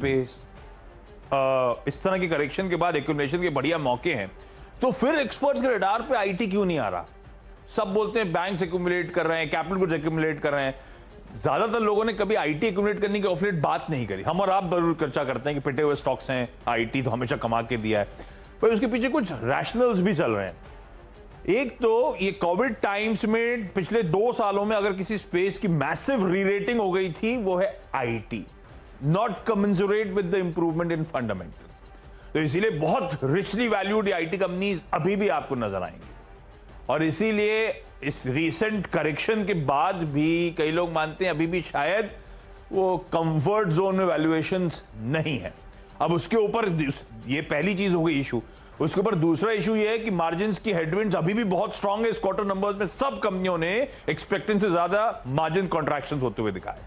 Space, इस तरह की करेक्शन के बाद एक्यूमुलेशन के बढ़िया मौके हैं, तो फिर एक्सपर्ट्स के रडार पे आईटी क्यों नहीं आ रहा? सब बोलते हैं बैंक्स एक्यूमुलेट कर रहे हैं, कैपिटल गुड्स एक्यूमुलेट कर रहे हैं। ज्यादातर लोगों ने कभी आईटी एक्यूमुलेट करने की ऑफ लेट बात नहीं करी। हम और आप जरूर चर्चा करते हैं कि पिटे हुए स्टॉक्स हैं, आईटी तो हमेशा कमा के दिया है, पर उसके पीछे कुछ रैशनल्स भी चल रहे हैं। एक तो ये कोविड टाइम्स में पिछले 2 सालों में अगर किसी स्पेस की मैसिव री रेटिंग हो गई थी, वो है IT, not commensurate with the improvement in fundamentals. तो इसीलिए बहुत रिचली वैल्यूड आईटी कंपनीज अभी भी आपको नजर आएंगी, और इसीलिए इस रीसेंट करेक्शन के बाद भी कई लोग मानते हैं अभी भी शायद वो कंफर्ट जोन में वैल्यूएशंस नहीं है। अब उसके ऊपर ये पहली चीज हो गई इशू। उसके ऊपर दूसरा इशू ये है कि मार्जिन्स की हेडविंड्स अभी भी बहुत स्ट्रांग है। इस क्वार्टर नंबर्स में सब कंपनियों ने एक्सपेक्टेंस से ज्यादा मार्जिन कॉन्ट्रैक्शंस होते हुए दिखाए।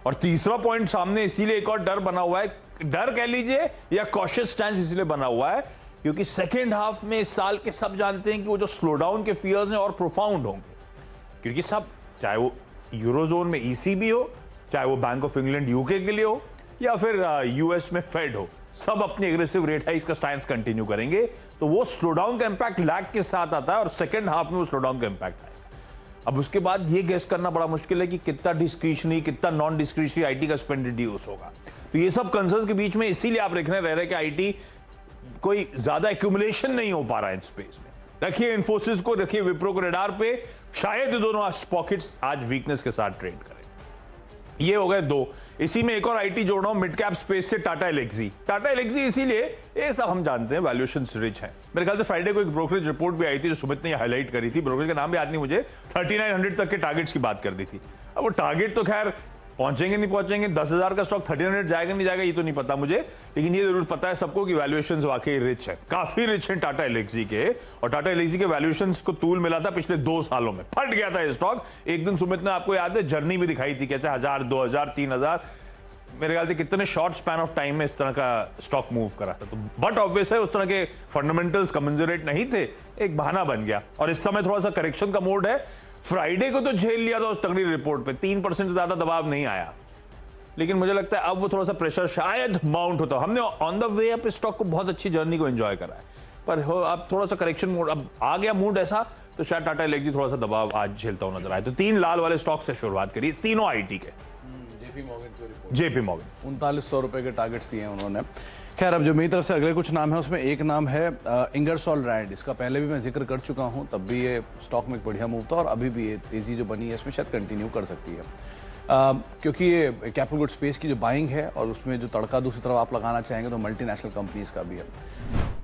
और तीसरा पॉइंट सामने इसीलिए एक और डर बना हुआ है, डर कह लीजिए या कॉशियस स्टैंस इसलिए बना हुआ है क्योंकि सेकेंड हाफ में इस साल के सब जानते हैं कि वो जो स्लो डाउन के फियर्स हैं और प्रोफाउंड होंगे, क्योंकि सब, चाहे वो यूरोजोन में ईसीबी हो, चाहे वो बैंक ऑफ इंग्लैंड यूके के लिए हो, या फिर यूएस में फेड हो, सब अपनी एग्रेसिव रेट हाइक का स्टैंस कंटिन्यू करेंगे। तो वो स्लो डाउन का इंपैक्ट लैग के साथ आता है और सेकेंड हाफ में वो स्लो डाउन का इंपैक्ट आएगा। अब उसके बाद ये गेस करना बड़ा मुश्किल है कि कितना डिस्क्रिशनरी, कितना नॉन डिस्क्रिशनरी आईटी का स्पेंड रिड्यूस होगा। तो ये सब कंसर्न्स के बीच में इसीलिए आप देखने रह रहे कि आईटी कोई ज्यादा एक्यूमुलेशन नहीं हो पा रहा है इन स्पेस में। रखिए इन्फोसिस को, रखिए विप्रो को रडार पे, शायद दोनों आज पॉकेट्स आज वीकनेस के साथ ट्रेड करें। ये हो गए 2। इसी में एक और आईटी जोड़ रहा हूं मिड कैप स्पेस से, टाटा एलेक्सी। टाटा एलेक्सी इसीलिए, ये सब हम जानते हैं वैल्यूएशंस रिच है। मेरे ख्याल से फ्राइडे को एक ब्रोकरेज रिपोर्ट भी आई थी जो सुमित ने हाईलाइट करी थी, ब्रोकरेज का नाम भी याद नहीं मुझे, 3900 तक के टारगेट्स की बात कर दी थी। अब वो टारगेट तो खैर पहुंचेंगे नहीं पहुंचेंगे, 10,000 का स्टॉक 1300 जाएगा नहीं जाएगा ये तो नहीं पता मुझे, लेकिन ये जरूर पता है सबको कि वैल्यूएशंस वाकई रिच है, काफी रिच है टाटा एलेक्सी के। और टाटा एलेक्सी के वैल्यूएशंस को तूल मिला था पिछले 2 सालों में, फट गया था ये स्टॉक। एक दिन सुमित ने आपको याद है जर्नी भी दिखाई थी कैसे 1000, 2000, 3000, मेरे ख्याल से कितने शॉर्ट स्पैन ऑफ टाइम में इस तरह का स्टॉक मूव करा था। तो बट ऑब्वियस है उस तरह के फंडामेंटल्स कमेंसरेट नहीं थे, एक बहाना बन गया। और इस समय थोड़ा सा करेक्शन का मोड है। फ्राइडे को तो झेल लिया था उस तगड़ी रिपोर्ट पे, 3% से ज्यादा दबाव नहीं आया, लेकिन मुझे लगता है अब वो थोड़ा सा प्रेशर शायद माउंट होता। हमने on the way up stock को बहुत अच्छी जर्नी को एंजॉय करा है, पर अब थोड़ा सा करेक्शन मोड अब आ गया मूड ऐसा, तो शायद टाटा एलेक्सी थोड़ा सा दबाव आज झेलता हुआ नजर आए। तो 3 लाल वाले स्टॉक से शुरुआत करिए, तीनों आईटी के। जेपी मॉर्गन 3900 रुपए के टारगेट्स दिए हैं उन्होंने। खैर अब जो मेरी तरफ से अगले कुछ नाम है उसमें एक नाम है इंगरसॉल रैंड। इसका पहले भी मैं जिक्र कर चुका हूं, तब भी ये स्टॉक में एक बढ़िया मूव था और अभी भी ये तेजी जो बनी है इसमें शायद कंटिन्यू कर सकती है, क्योंकि ये कैपिटल गुड स्पेस की जो बाइंग है और उसमें जो तड़का दूसरी तरफ आप लगाना चाहेंगे तो मल्टीनेशनल कंपनीज का भी है।